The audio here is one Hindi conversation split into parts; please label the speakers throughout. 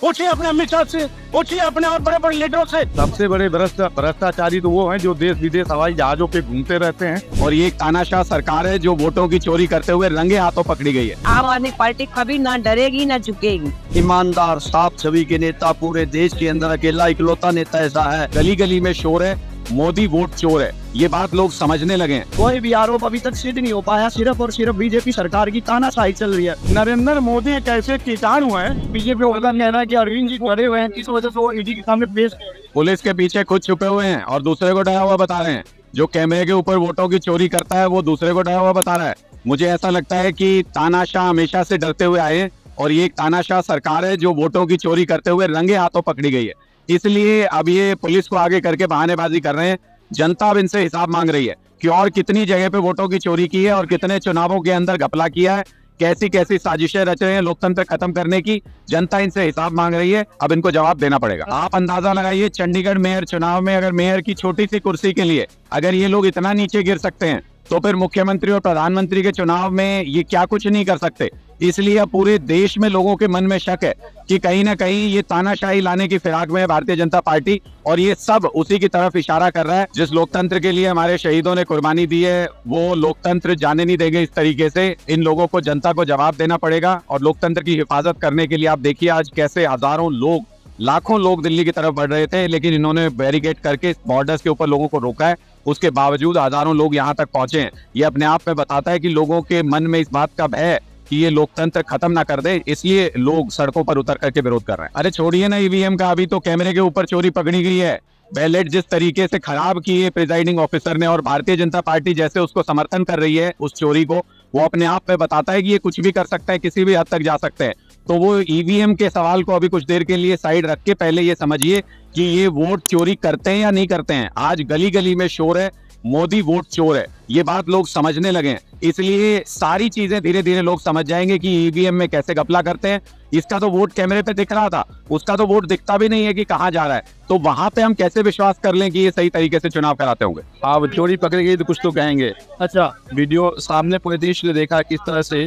Speaker 1: पूछिए अपने अमित शाह से, पूछिए अपने और बड़े बड़े लीडरों से।
Speaker 2: सबसे बड़े भ्रष्टाचारी तो वो हैं जो देश विदेश हवाई जहाजों पे घूमते रहते हैं।
Speaker 1: और ये एक तानाशाह सरकार है जो वोटों की चोरी करते हुए रंगे हाथों पकड़ी गई है।
Speaker 3: आम आदमी पार्टी कभी ना डरेगी ना झुकेगी।
Speaker 4: ईमानदार साफ छवि के नेता पूरे देश के अंदर अकेला इकलौता नेता ऐसा है।
Speaker 1: गली गली में शोर है, मोदी वोट चोर है, ये बात लोग समझने लगे हैं।
Speaker 4: कोई भी आरोप अभी तक सिद्ध नहीं हो पाया, सिर्फ और सिर्फ बीजेपी सरकार की तानाशाही चल रही है।
Speaker 2: नरेंद्र मोदी एक ऐसे कीटाणु है, बीजेपी वाला कहना है कि अरविंद जी खड़े हुए हैं, इस वजह से वो ईडी के सामने पेश।
Speaker 1: पुलिस के पीछे खुद छुपे हुए हैं और दूसरे को डरा हुआ बता रहे हैं। जो कैमरे के ऊपर वोटों की चोरी करता है वो दूसरे को डरा हुआ बता रहा है। मुझे ऐसा लगता है कि तानाशाह हमेशा से डरते हुए आए हैं और ये एक तानाशाह सरकार है जो वोटों की चोरी करते हुए रंगे हाथों पकड़ी गई है। इसलिए अब ये पुलिस को आगे करके बहानेबाजी कर रहे हैं। जनता अब इनसे हिसाब मांग रही है कि और कितनी जगह पे वोटों की चोरी की है और कितने चुनावों के अंदर घपला किया है, कैसी कैसी साजिशें रच रहे हैं लोकतंत्र खत्म करने की। जनता इनसे हिसाब मांग रही है, अब इनको जवाब देना पड़ेगा। आप अंदाजा लगाइए, चंडीगढ़ मेयर चुनाव में अगर मेयर की छोटी सी कुर्सी के लिए अगर ये लोग इतना नीचे गिर सकते हैं तो फिर मुख्यमंत्री और प्रधानमंत्री के चुनाव में ये क्या कुछ नहीं कर सकते। इसलिए अब पूरे देश में लोगों के मन में शक है कि कहीं ना कहीं ये तानाशाही लाने की फिराक में है भारतीय जनता पार्टी और ये सब उसी की तरफ इशारा कर रहा है। जिस लोकतंत्र के लिए हमारे शहीदों ने कुर्बानी दी है वो लोकतंत्र जाने नहीं देंगे इस तरीके से। इन लोगों को, जनता को जवाब देना पड़ेगा और लोकतंत्र की हिफाजत करने के लिए आप देखिए आज कैसे हजारों लोग, लाखों लोग दिल्ली की तरफ बढ़ रहे थे, लेकिन इन्होंने बैरिकेड करके बॉर्डर्स के ऊपर लोगों को रोका है। उसके बावजूद हजारों लोग यहाँ तक पहुंचे हैं। ये अपने आप में बताता है कि लोगों के मन में इस बात का भय है कि ये लोकतंत्र खत्म ना कर दे, इसलिए लोग सड़कों पर उतर करके विरोध कर रहे हैं। अरे छोड़िए ना ईवीएम का, अभी तो कैमरे के ऊपर चोरी पकड़ी गई है। बैलेट जिस तरीके से खराब की है प्रिजाइडिंग ऑफिसर ने और भारतीय जनता पार्टी जैसे उसको समर्थन कर रही है उस चोरी को, वो अपने आप में बताता है कि ये कुछ भी कर सकता है, किसी भी हद तक जा सकते हैं। तो वो ईवीएम के सवाल को अभी कुछ देर के लिए साइड रख के पहले ये समझिए कि ये वोट चोरी करते हैं या नहीं करते हैं। आज गली गली में शोर है, मोदी वोट चोर है, ये बात लोग समझने लगे हैं। इसलिए सारी चीजें धीरे धीरे लोग समझ जाएंगे कि ईवीएम में कैसे घपला करते हैं। इसका तो वोट कैमरे पे दिख रहा था, उसका तो वोट दिखता भी नहीं है कि कहाँ जा रहा है, तो वहां पे हम कैसे विश्वास कर लें कि ये सही तरीके से चुनाव कराते होंगे।
Speaker 2: अब चोरी पकड़ी गई तो कुछ तो कहेंगे। अच्छा, वीडियो सामने पूरे देश ने देखा किस तरह से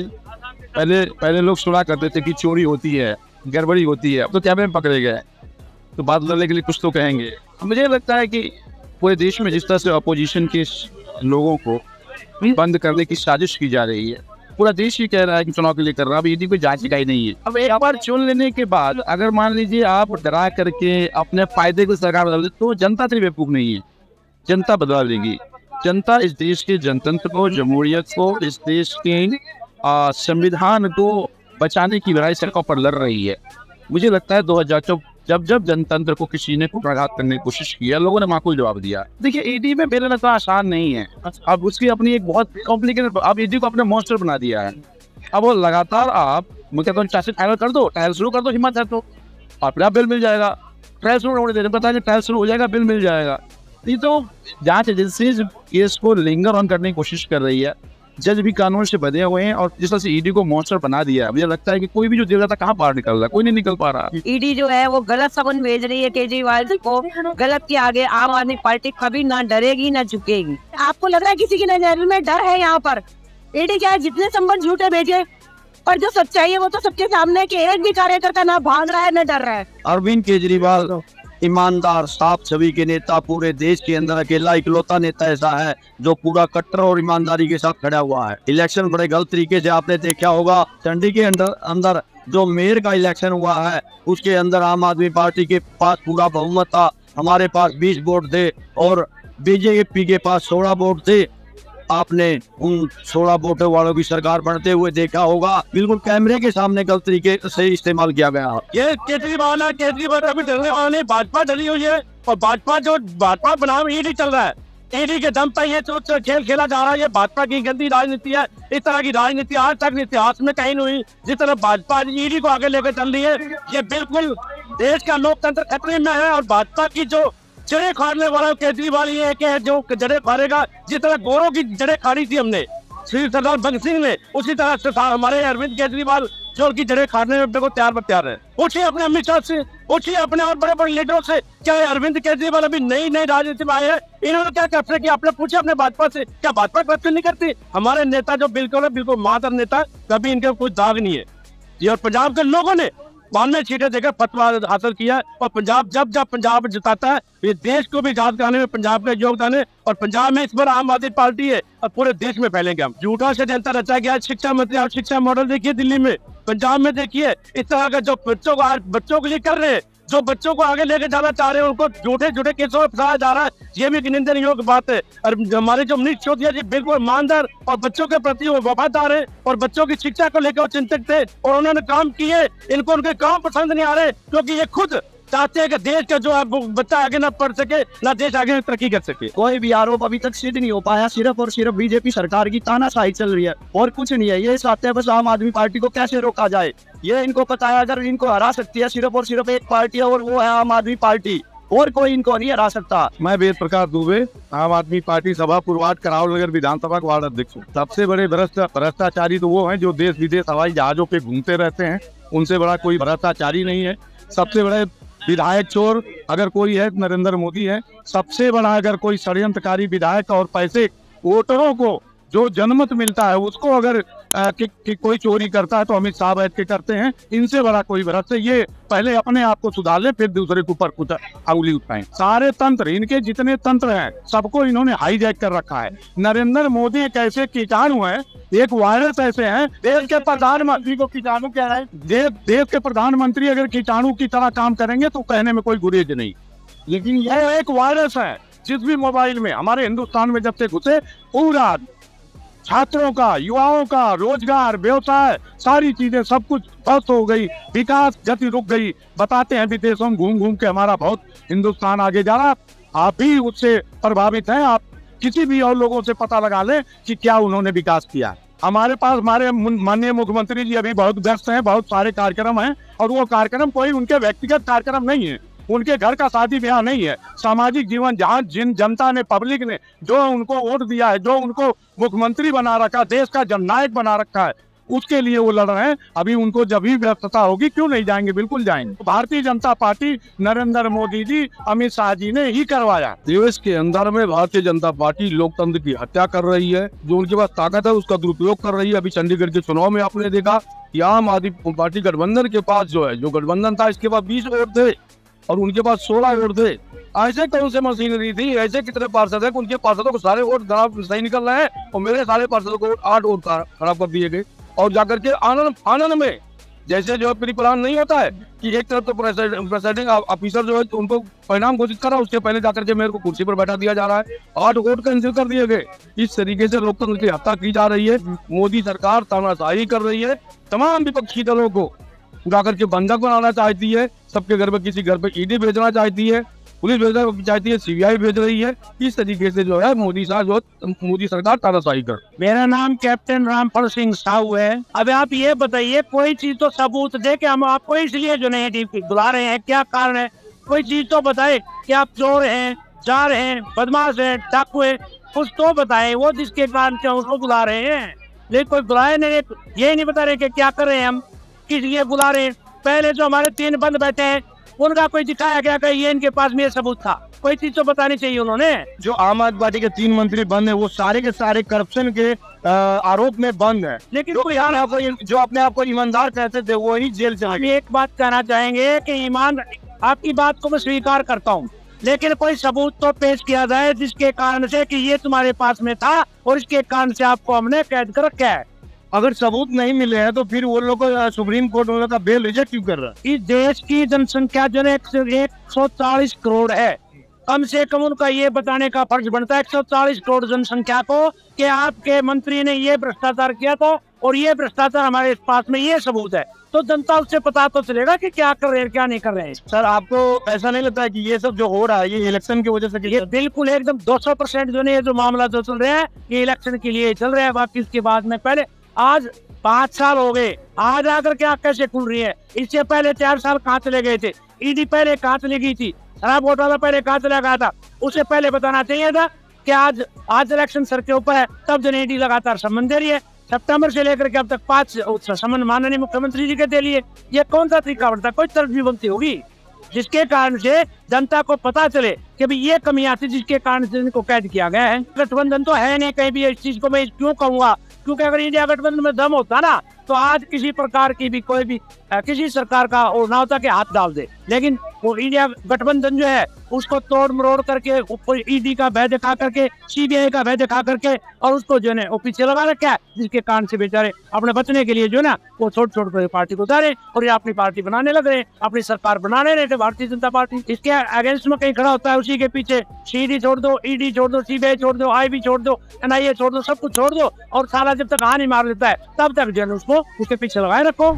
Speaker 2: पहले लोग सुना करते थे कि चोरी होती है, गड़बड़ी होती है, अब तो कैमरे में पकड़े गए तो बात बदलने के लिए कुछ तो कहेंगे। मुझे लगता है कि पूरे देश में जिस तरह से अपोजिशन के लोगों को बंद करने की साजिश की जा रही है, पूरा देश ही कह रहा है कि चुनाव के लिए कर रहा है, अब यदि कोई जांच इकाई नहीं है। अब एक बार चुन लेने के बाद अगर मान लीजिए आप डरा करके अपने फायदे को सरकार बदल दे तो जनता तो बेवकूफ नहीं है, जनता बदला देगी। जनता इस देश के जनतंत्र को, जमहूरियत को, इस देश के संविधान को बचाने की लड़ाई सड़कों पर लड़ रही है। मुझे लगता है 2014 जब जनतंत्र को किसी ने प्रघात करने की कोशिश किया, लोगों ने माकूल जवाब दिया। देखिए ईडी में मेरे लगता आसान नहीं है, अब उसकी अपनी एक बहुत कॉम्प्लिकेटेड, अब ईडी को अपने मॉन्स्टर बना दिया है। अब वो लगातार आप मुझे कहता हूँ चार्जशीट फाइनल कर दो, ट्रायल शुरू कर दो, हिम्मत है तो अपने आप बिल मिल जाएगा। ट्रायल शुरू होने देते, पता नहीं ट्रायल शुरू हो जाएगा, बिल मिल जाएगा। ये तो जांच एजेंसी केस को लिंगर ऑन करने की कोशिश कर रही है। जज भी कानून से बंधे हुए हैं और जिस तरह से ईडी को मॉन्स्टर बना दिया है, मुझे लगता है कि कोई भी जो देख रहा था कहाँ बाहर निकल रहा है, कोई नहीं निकल पा रहा।
Speaker 3: ईडी जो है वो गलत समन भेज रही है केजरीवाल को, गलत के आगे आम आदमी पार्टी कभी ना डरेगी ना झुकेगी। आपको लग रहा है किसी की नजर में डर है यहाँ पर? ईडी क्या है, जितने संबंध झूठे भेजे पर जो सच्चाई है वो तो सबके सामने है कि एक भी कार्यकर्ता ना भाग रहा है ना डर रहा है।
Speaker 4: अरविंद केजरीवाल ईमानदार साफ छवि के नेता पूरे देश के अंदर अकेला इकलौता नेता ऐसा है जो पूरा कट्टर और ईमानदारी के साथ खड़ा हुआ है। इलेक्शन बड़े गलत तरीके से आपने देखा होगा, चंडी के अंदर जो मेयर का इलेक्शन हुआ है उसके अंदर आम आदमी पार्टी के पास पूरा बहुमत था, हमारे पास 20 वोट थे और बीजेपी के पास 16 वोट थे। आपने उन 16 वोटों वालों की सरकार बनते हुए देखा होगा, बिल्कुल कैमरे के सामने गलत तरीके से इस्तेमाल किया गया।
Speaker 1: ये केजरीवाल है, केजरीवाल अभी डरने वाला नहीं, भाजपा डरी हुई है और भाजपा बनाम ईडी चल रहा है। ईडी के दम पर ये तो खेल खेला जा रहा है। ये भाजपा की गंदी राजनीति है। इस तरह की राजनीति आज तक इतिहास में कहीं नहीं हुई जिस तरह भाजपा ईडी को आगे लेकर चल रही है। ये बिल्कुल देश का लोकतंत्र खतरे में है और भाजपा की जो जड़े खाड़ने वाला केजरीवाल ये है कि जो जड़े खाड़ेगा, जिस तरह गोरों की जड़े खाड़ी थी हमने श्री सरदार भगत सिंह ने, उसी तरह से हमारे अरविंद केजरीवाल जो उनकी जड़े खाड़ने में को तैयार है। पूछिए अपने अमित शाह से, पूछिए अपने और बड़े बड़े लीडरों से, क्या अरविंद केजरीवाल अभी नई राजनीति में आए हैं? इन्होंने क्या कैप्चर किया? आपने पूछे अपने भाजपा से, क्या भाजपा कैप्चर नहीं करती? हमारे नेता जो बिल्कुल है, बिल्कुल मादर नेता, कभी इनके कुछ दाग नहीं है। ये और पंजाब के लोगों ने
Speaker 5: बानवे सीटें देकर फतवा हासिल किया है। और पंजाब जब जब पंजाब जिताता है, ये देश को भी आजाद कराने में पंजाब का योगदान है। और पंजाब में इस बार आम आदमी पार्टी है और पूरे देश में फैलेंगे हम। झूठा षड्यंत्र रचा गया है। शिक्षा मंत्री और शिक्षा मॉडल देखिए दिल्ली में, पंजाब में देखिए, इस तरह का जो बच्चों के लिए कर रहे हैं, जो बच्चों को आगे लेके जाना चाह रहे हैं, उनको झूठे झूठे केसों में फंसाया जा रहा है। ये भी निंदनीय योग्य बात है। और हमारे जो मनीष सिसोदिया जी बिल्कुल ईमानदार और बच्चों के प्रति वो वफादार है और बच्चों की शिक्षा को लेकर वो चिंतित थे और उन्होंने काम किए। इनको उनके काम पसंद नहीं आ रहे क्योंकि ये खुद चाहते हैं कि देश का जो बच्चा आगे ना पढ़ सके, ना देश आगे तरक्की कर सके।
Speaker 4: कोई भी आरोप अभी तक सिद्ध नहीं हो पाया, सिर्फ और सिर्फ बीजेपी सरकार की तानाशाही चल रही है और कुछ नहीं है। ये चाहते हैं बस आम आदमी पार्टी को कैसे रोका जाए। ये इनको पता है अगर इनको हरा सकती है सिर्फ और सिर्फ एक पार्टी है और वो है आम आदमी पार्टी, और कोई इनको नहीं हरा सकता।
Speaker 2: मैं वेद प्रकाश दुबे, आम आदमी पार्टी सभा पुरवाट करावल नगर विधानसभा का वार्ड अध्यक्ष हूँ। सबसे बड़े भ्रष्टाचारी तो वो हैं जो देश विदेश हवाई जहाजों पे घूमते रहते हैं, उनसे बड़ा कोई भ्रष्टाचारी नहीं है। सबसे बड़े विधायक चोर अगर कोई है नरेंद्र मोदी है। सबसे बड़ा अगर कोई षड्यंत्रकारी विधायक और पैसे वोटरों को जो जनमत मिलता है उसको अगर कोई चोरी करता है तो अमित शाह बैठ के करते हैं। इनसे बड़ा कोई भ्रष्ट है। ये पहले अपने आप को सुधार ले, फिर दूसरे के ऊपर कुछ अंगुली उठाएं। सारे तंत्र, इनके जितने तंत्र हैं सबको इन्होंने हाईजैक कर रखा है। नरेंद्र मोदी एक ऐसे कीटाणु है, एक वायरस ऐसे हैं। देश के प्रधानमंत्री को कीटाणु कह रहे हैं। देश के प्रधानमंत्री अगर कीटाणु की तरह काम करेंगे तो कहने में कोई गुरेज नहीं, लेकिन यह एक वायरस है। जिस भी मोबाइल में हमारे हिंदुस्तान में जब से घुसे, पूरा छात्रों का, युवाओं का रोजगार, व्यवसाय, सारी चीजें सब कुछ ध्वस्त हो गई, विकास गति रुक गई। बताते हैं विदेशों में घूम घूम के हमारा बहुत हिंदुस्तान आगे जा रहा। आप ही उससे प्रभावित हैं। आप किसी भी और लोगों से पता लगा लें कि क्या उन्होंने विकास किया। हमारे पास हमारे माननीय मुख्यमंत्री जी अभी बहुत व्यस्त हैं, बहुत सारे कार्यक्रम हैं और वो कार्यक्रम कोई उनके व्यक्तिगत कार्यक्रम नहीं है, उनके घर का शादी ब्याह नहीं है। सामाजिक जीवन जहाँ जिन जनता ने, पब्लिक ने जो उनको वोट दिया है, जो उनको मुख्यमंत्री बना रखा, देश का जननायक बना रखा है, उसके लिए वो लड़ रहे हैं। अभी उनको जब भी व्यस्तता होगी क्यों नहीं जाएंगे, बिल्कुल जाएंगे। भारतीय जनता पार्टी, नरेंद्र मोदी जी, अमित शाह जी ने ही करवाया। देश के अंदर में भारतीय जनता पार्टी लोकतंत्र की हत्या कर रही है। जो उनके पास ताकत है उसका दुरुपयोग कर रही है। अभी चंडीगढ़ के चुनाव में आपने देखा कि आम आदमी पार्टी गठबंधन के पास जो है, जो गठबंधन था इसके पास 20 वोट थे और उनके पास 16 वोट थे। ऐसे कौन से मशीनरी थी, ऐसे कितने पार्षद है, उनके पार्षदों को सारे वोट खराब सही निकल रहे हैं और मेरे सारे पार्षदों को 8 वोट खराब कर दिए गए। और जाकर के आनंद में जैसे जो प्री प्लान नहीं होता है कि एक तरफ तो प्रेसिडेंट ऑफिसर जो है उनको परिणाम घोषित करा, उसके पहले जाकर के मेरे को कुर्सी पर बैठा दिया जा रहा है। 8 वोट कैंसिल कर दिए गए। इस तरीके से लोकतंत्र की हत्या की जा रही है। मोदी सरकार तानाशाही कर रही है। तमाम विपक्षी दलों को जाकर के बंधक बनाना चाहती है। सबके घर पे, किसी घर पे ईडी भेजना चाहती है, पुलिस भेजना चाहती है, सीबीआई भेज रही है। इस तरीके से जो है मोदी सरकार तानाशाही कर।
Speaker 5: मेरा नाम कैप्टन रामफल सिंह साहू है। अब आप ये बताइए, कोई चीज तो सबूत दे कि हम आपको इसलिए जो नहीं बुला रहे हैं, क्या कारण है? कोई चीज तो बताए कि आप चोर हैं, चार हैं, बदमाश हैं, डाकू हैं, कुछ तो बताए वो जिसके कारण से उसको बुला रहे हैं। लेकिन कोई बुलाए नहीं, ये नहीं बता रहे कि क्या कर रहे हैं, हम किस लिए बुला रहे हैं। पहले जो हमारे 3 बंद बैठे हैं उनका कोई दिखाया गया कि ये इनके पास में सबूत था? कोई चीज तो बतानी चाहिए उन्होंने।
Speaker 4: जो आम आदमी पार्टी के 3 मंत्री बंद है वो सारे के सारे करप्शन के आरोप में बंद है।
Speaker 5: लेकिन
Speaker 4: जो अपने आप को ईमानदार कहते थे वो ही जेल से
Speaker 5: हम एक बात कहना चाहेंगे कि ईमान, आपकी बात को मैं स्वीकार करता हूँ, लेकिन कोई सबूत तो पेश किया जाए जिसके कारण से कि ये तुम्हारे पास में था और इसके कारण से आपको हमने कैद कर रखा है।
Speaker 4: अगर सबूत नहीं मिले हैं तो फिर वो लोग सुप्रीम कोर्ट वालों का बेल रिजेक्ट क्यों कर रहा है?
Speaker 5: इस देश की जनसंख्या जो है 140 करोड़ है। कम से कम उनका ये बताने का फर्ज बनता है 140 करोड़ जनसंख्या को कि आपके मंत्री ने ये भ्रष्टाचार किया था और ये भ्रष्टाचार हमारे पास में ये सबूत है। तो जनता उससे पता तो चलेगा कि क्या कर रहे हैं, क्या नहीं कर रहे हैं।
Speaker 4: सर, आपको ऐसा नहीं लगता है कि ये सब जो हो रहा है ये इलेक्शन की वजह से?
Speaker 5: ये बिल्कुल एकदम 200% जो नहीं, जो मामला जो चल रहा है ये इलेक्शन के लिए चल रहा है। बाकी इसके बाद में पहले आज 5 साल हो गए, आज आकर क्या कैसे खुल रही है? इससे पहले 4 साल कहाँ चले गए थे? ईडी पहले कहाँ चली गई थी? शराब घोटाला पहले कहाँ चला गया था? उसे पहले बताना चाहिए था कि आज इलेक्शन सर के ऊपर है, तब जो ईडी लगातार समन दे रही है। सितंबर से लेकर के अब तक 5 समन माननीय मुख्यमंत्री जी के दे लिए। ये कौन सा तरीका बनता? कोई तरजीह बनती होगी जिसके कारण से जनता को पता चले कि भाई ये कमियां थी जिसके कारण से इनको कैद किया गया है। गठबंधन तो है नहीं कहीं भी। इस चीज को मैं क्यों कहूँगा? क्योंकि अगर इंडिया गठबंधन में दम होता ना तो आज किसी प्रकार की भी कोई भी किसी सरकार का वो ना होता कि हाथ डाल दे, लेकिन वो इंडिया गठबंधन जो है उसको तोड़ मरोड़ करके ईडी का भय दिखा करके, सीबीआई का भय दिखा करके और उसको जो है वो पीछे लगा रखा है, जिसके कारण से बेचारे अपने बचने के लिए जो है ना वो छोड़ छोड़ कर पार्टी को उतारे और ये अपनी पार्टी बनाने लग रहे, अपनी सरकार बनाने रहे थे भारतीय जनता पार्टी। इसके अगेंस्ट में कहीं खड़ा होता है, उसी के पीछे सीडी छोड़ दो, ईडी छोड़ दो, सीबीआई छोड़ दो, आईबी छोड़ दो, एनआईए छोड़ दो, सब कुछ छोड़ दो और साला जब तक हानि मार लेता है तब तक जो है उसको उसके पीछे लगाए रखो।